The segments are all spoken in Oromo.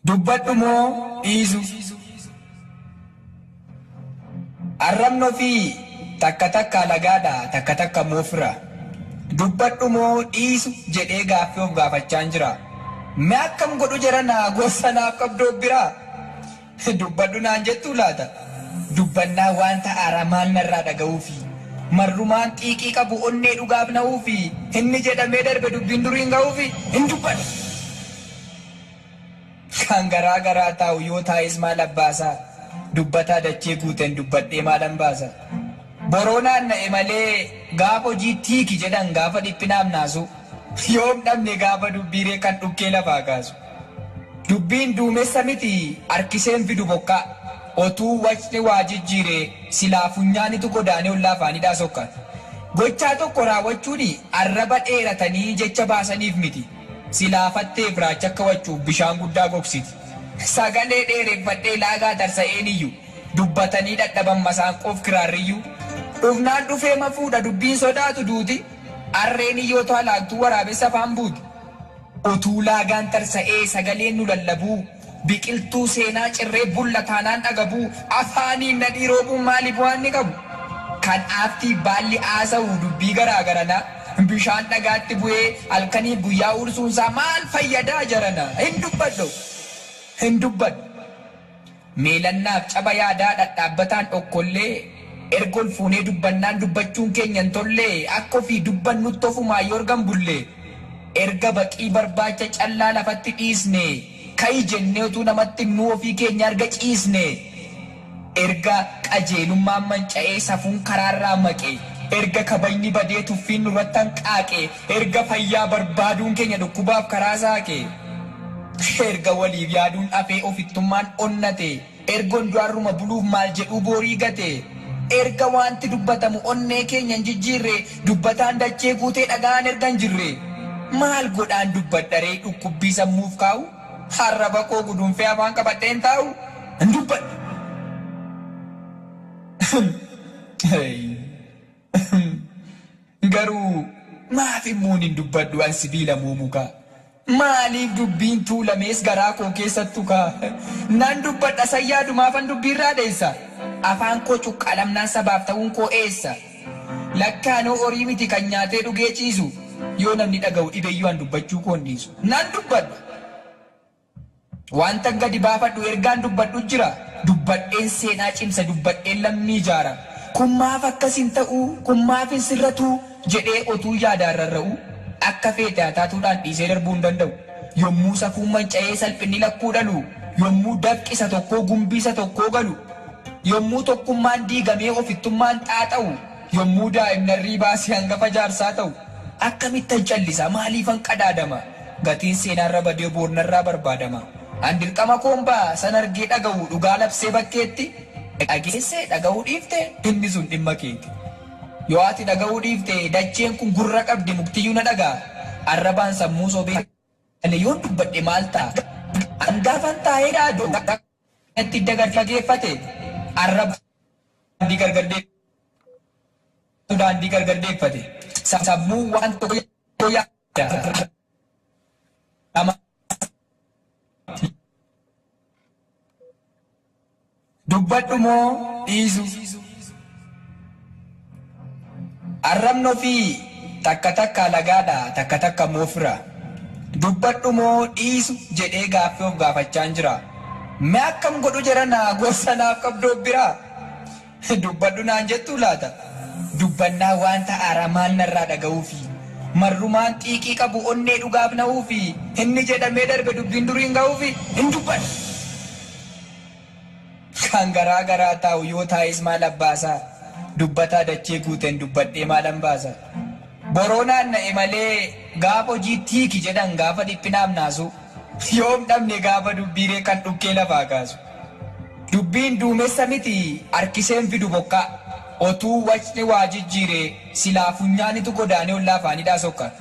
Dubbadhu moo dhiisu? Arrabnoo fi takka takka lagaadha takka takka moofira. Dubbadhu moo dhiisu jedhee gaaffii of gaafachaa jira. Mee akkam godhu jedhana gosa naaf qabdoo bira. Dubbadhu naan jettuu laata? Dubbannaa wanta aramaan narraa dhaga'uufi. Marrumaan xiiqii qabu onnee dhugaaf na'uufi. Inni jedhamee darbe dubbiin duriin ga'uufi hin dubbadhu. Kan garaa garaa taa'u yoo taa'es maal abbaasaa? Dubbataa dachee guuteen dubbadhee maalan baasa? Boroonaan na'e malee gaafa hojii tiiki jedhan gaafa dhiphinaaf naasu. Yoom dhabne gaafa dubbiiree kan dhukkee lafaa kaasu. Dubbiin duumessa miti harkiseen fidu bokkaa. Otuu wacni waa jijjiiree silaa funyaanitu godaanee ollaa afaanidhaa sokka. Gochaa tokko raawwachuuni arraba dheeratanii jecha baasaniif miti. Silaafatteef raacha akka wachuuf bishaan guddaa gogsiti. Sagalee dheereffadhee laagaa tarsa'een iyyuu dubbatanii dadhaban masaanqoof kiraarriyyuu. Dhufnaan dhufee mafuudha dubbiin sodaatu duuti. Arreen iyyoo to'a laagtuu waraabessa afaan buuti. Utuu laagaan tarsa'ee sagaleen nu lallabuu. Biqiltuu seenaa cirree bullataanaan dhagabuu. Afaaniin na dhiiroobuun maaliif waan ni qabu? Kan aaftii baalli haasa'u dubbii garaagarana. Bishaan dhagaatti bu'ee halkanii guyyaa ursuunsaa maal fayyadaa jarana? Hin dubbadhu. Hin dubbadhu. Meelannaaf caba yaadaa dhadhaabbataan dhokkollee ergol fuunee dubbannaan dubbachuun keenya hin tollee akka ofii dubbannutti ofumaa yoo argan bullee erga baqii barbaacha callaa lafatti dhiisne ka'i jennee utuu namatti nu ofii keenya arga ciisne erga qajeelummaan manca'ee safuun karaarraa maqee erga kabajni badee tuffiin nurratti hanqaaqe erga fayyaa barbaaduun keenya dhukkubaaf karaa saaqe erga waliif yaaduun afee ofittummaan onnate ergoon du'arruma buluuf maal jedhuu boorii gate erga wanti dubbatamu onnee keenya hin jijjiirre dubbataan dachee guutee dhagaan erga hin jirre maal godhaan dubbadharee dhukkubbii sammuuf kaa'u harraba koo gudunfee afaan qabadheen taa'u hin dubbadhu. Garuu maaf immoo hin dubbadhu an sibiila muumukaa? Maaliif dubbiin tuulamees garaa koo keessattu kaa? Nan dubbadha sayyaadumaafan dubbiirraa deessa. Afaan koo cuqqaalamnaan sabaaf ta'uun koo eessa? Lakkaanoo horii miti kan nyaatee dhugee ciisu. Yoo namni dhaga'u dhibeeyyuu an dubbachuu koo hin dhiisu. Nan dubbadha. Wanta gadi baafadhu ergaan dubbadhu jira. Dubbadheen seenaa cimsa dubbadheen lammii ijaara. Kun maaf akkas hin ta'u? Kun maaf hin sirratu? Jedhee otuu yaadaan rarra'u. Akka feete hataatuudhaan dhiisee darbuu hin danda'u. Yommuu safuun manca'ee salphinni lakkuu dhalu. Yommuu dafqisa tokkoo gumbiisa tokkoo galu. Yommuu tokkummaan diigamee ofittummaan xaaxa'u. Yommuu daa'imnarrii baasee hangafa jaarsaa ta'u. Akkamittan callisa maaliifan qadaadama? Gatiin seenaarra badee boornarraa barbaadama. An dirqama koombaa san argee dhaga'u dhugaa labsee bakkeetti. Dhageessee dhaga'uu dhiifte inni sun dhimma keeti. Yoo ati dhaga'uu dhiifte dacheen kun gurra qabdi muktiyyuu na dhagaa. Arrabaan sammuu sobee yoon dubbadhe maal ta'a? An gaafan taa'ee dhaaduu itti dagarfageeffate arraba daandii gargardeeffate sammuu waan tokko yaada. Dubbadhu moo dhiisu? Arrabnoo fi takka takka lagaadha takka takka moofira. Dubbadhu moo dhiisu jedhee gaaffii of gaafachaa jira. Mee akkam godhu jedhana gosa naaf qabdoo bira. Dubbadhu naan jettuu laata? Dubbannaa wanta aramaan narraa dhaga'uufi. Marrumaan xiiqii qabu onnee dhugaaf na'uufi. Inni jedhamee darbe dubbiin duriin ga'uufi hin dubbadhu. Kan garaa garaa taa'u yoo taa'es maal abbaasaa? Dubbataa dachee guuteen dubbadhee maalan baasa? Boroonaan na'e malee gaafa hojii tiiki jedhan gaafa dhiphinaaf naasu. Yoom dhabne gaafa dubbiiree kan dhukkee lafaa kaasu. Dubbiin duumessa miti harkiseen fidu bokkaa. Otuu wacni waa jijjiiree silaa funyaanitu godaanee ollaa afaanidhaa sokka.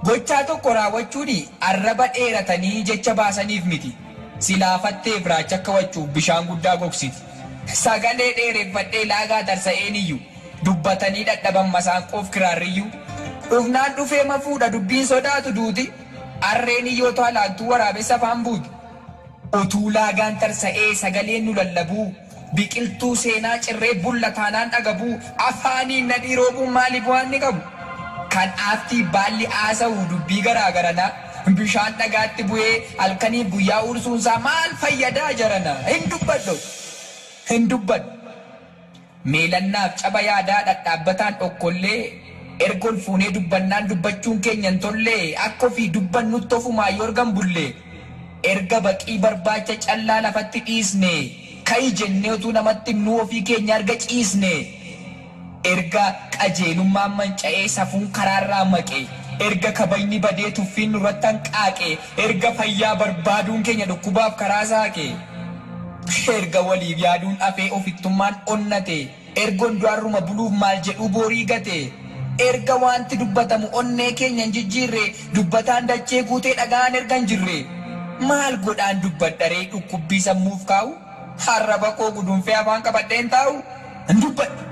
Gochaa tokko raawwachuuni arraba dheeratanii jecha baasaniif miti. Silaafatteef raacha akka wachuuf bishaan guddaa gogsiti. Sagalee dheereffadhee laagaa tarsa'een iyyuu dubbatanii dadhaban masaanqoof kiraarriyyuu. Dhufnaan dhufee mafuudha dubbiin sodaatu duuti. Arreen iyyoo to'a laagtuu waraabessa afaan buuti. Otuu laagaan tarsa'ee sagaleen nu lallabuu biqiltuu seenaa cirree bulla taanaan dhagabuu afaaniin nadhii roobuun maaliif waan ni qabu kan aaftii baalli haasa'u dubbii garaagaranaa bishaan dhagaatti bu'ee halkanii guyyaa ursuunsaa maal fayyadaa jarana hin dubbadhu meelannaaf caba yaadaa dhadhaabbataan dhokkollee ergol fuunee dubbannaan dubbachuun keenyan tollee akka ofii dubbannutti ofumaa yoo argan bullee erga baqii barbaacha callaa lafatti dhiisne ka'i jennee utuu namatti himnuu ofii keenya arga ciisne erga qajeelummaan manca'ee safuun karaarraa maqe erga kabajni badee tuffiin nurratti hanqaaqe erga fayyaa barbaaduun keenya dhukkubaaf karaa saaqe erga waliif yaaduun afee ofittummaan onnate ergon du'arruma buluuf maal jedhuu boorii gate erga wanti dubbatamu onnee keenya hin jijjiirre dubbataan dachee guutee dhagaan erga hin jirre maal godhaan dubbadharee dhukkubbii sammuuf kaa'u harraba koo gudunfee afaan qabadheen taa'u hin dubbadhu.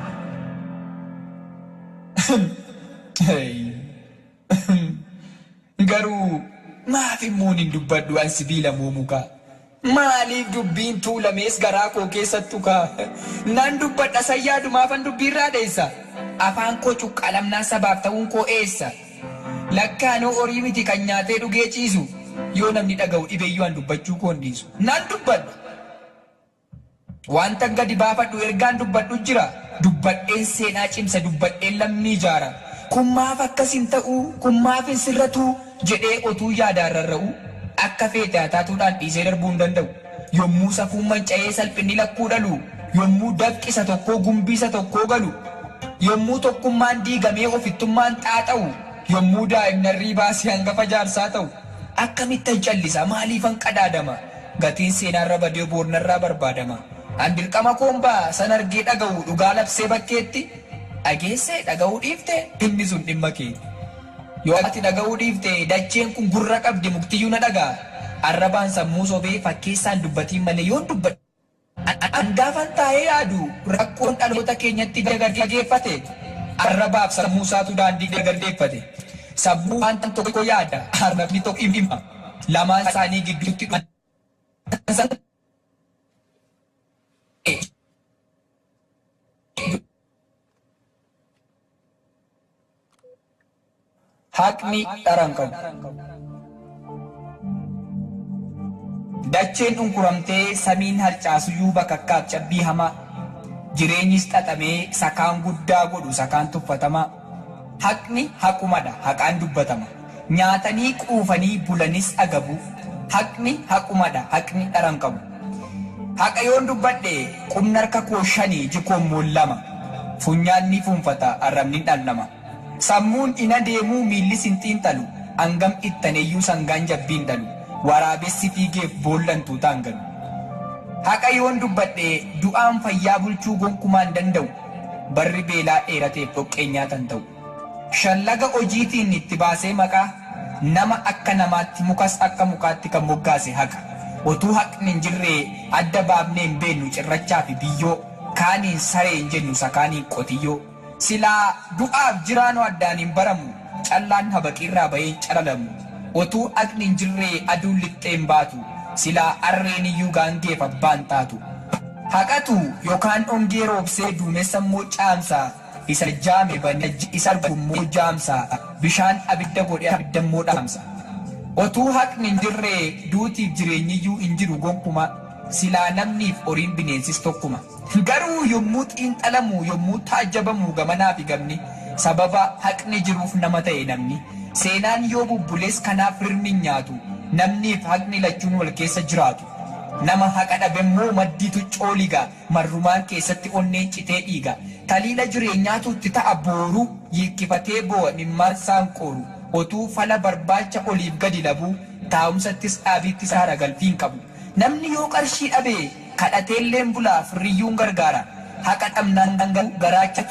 Garuu maaf immoo hin dubbadhu an sibiila muumukaa maaliif dubbiin tuulamees garaa koo keessattu kaa nan dubbadha sayyaadumaafan dubbiirraa dheessa afaan koo cuqqaalamnaa sabaaf ta'uun koo eessa lakkaanoo horii miti kan nyaatee dhugee ciisu yoo namni dhaga'u dhibeeyyuu an dubbachuu koo hin dhiisu nan dubbadha wanta gadi baafadhu ergaan dubbadhu jira dubbadheen seenaa cimsa dubbadheen lammii ijaara kun maaf akkasin ta'uu kun maaf hin sirratuu jedhee otuu yaadaan rarra'u akka feete hataatuudhaan dhiisee darbuu hin danda'u yommuu safuun manca'ee salphinni lakkuu dhalu yommuu dafqisa tokkoo gumbiisa tokkoo galu yommuu tokkummaan diigamee ofittummaan xaaxa'u yommuu daa'imnarrii baasee hangafa jaarsaa ta'u akkamittan callisa maaliifan qadaadama gatiin seenaarra badee boornarraa barbaadama an dirqama koombaa san argee dhaga'u dhugaa labsee bakkeetti dhageessee dhaga'uu dhiifte inni sun dhimma keeti yoo ati dhaga'uu dhiifte dacheen kun gurra qabdi muktiyyuu na dhagaa arrabaan sammuu sobee fakkeessaan dubbatiin malee yoon dubbadhu an gaafan taa'ee yaadu rakkoon dhaloota keenyatti dagardeeffate arrabaaf sammuu isaatu daandii dagardeeffate sammuu wanta tokko yaada arrabni tokko hima lamaan isaanii gidduutti haqni dharan qabu. Dacheen dhunkuramtee samiin harcaasuyyuu bakakkaaf cabbii hamaa jireenyis xaxamee sakaan guddaa godhu sakaan tuffatamaa haqni haqumadha haqaan dubbatama nyaatanii quufanii bulanis agabu haqni haqumadha haqni dharan qabu haqa yoon dubbadhe qubni harka koo shanii jikoon moollama funyaanni funfata arrabni dhallama sammuun ina deemuu miilli sin xiinxalu hangam ittaneeyyuu sangaan jabbiin dhalu waraabessi fiigeef boollantuu taangalu haqa yoon dubbadhe du'aan fayyaa bulchuu gonkumaan danda'u barri beelaa dheerateef dhoqqee nyaatan ta'u shallaga hojiitiin itti baasee maqaa nama akka namaatti mukas akka mukaatti kan moggaase haqa otuu haqni hin jirree adda baafnee hin beennu cirrachaa fi biyyoo kaaniin saree hin jennu sakaaniin qotiyyoo silaa du'aaf jiraanoo addaan hin baramu callaan habaqirraa bahee calalamu otuu haqni hin jirree aduun lixxee hin baatu silaa arreen iyyuu gaangeef abbaan taatu haqatu yookaan ongee roobsee duumessa immoo caamsaa isa jaame banee isa argummoo jaamsaa bishaan abidda godhee abidda immoo dhaamsa otuu haqni hin jirree duutiif jireenyiyyuu hin jiru gonkumaa silaa namniif horiin bineensis tokkuma garuu yommuu xiinxalamu yommuu taajjabamu gamanaa fi gamni sababa haqni jiruuf nama ta'e namni seenaan yoo bubbulees kanaaf rirni hin nyaatu namniif haqni lachuun wal keessa jiraatu nama haqa dhabemmoo maddiitu cooliga marrumaan keessatti onneen citee dhiiga taliila jireenyaatu itti ta'a booru yiikkifatee boo'a mimmarsaan qooru otuu fala barbaacha oliif gadi labuu taa'umsattis dhaabiittis haara galfii hin qabu namni yoo qarshii dhabee kadhateelleen bulaa firriyyuun gargaara haqa dhabnaan dhangalu garaacha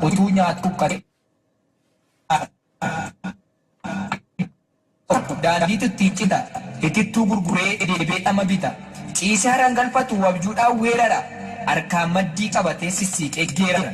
otuu nyaatu kare daandiitu ittiin cita itittuu gurguree deebee dhama bita ciisee haraan galfatu wabjuudhaan weerara harkaan maddii qabatee sissiiqee geerara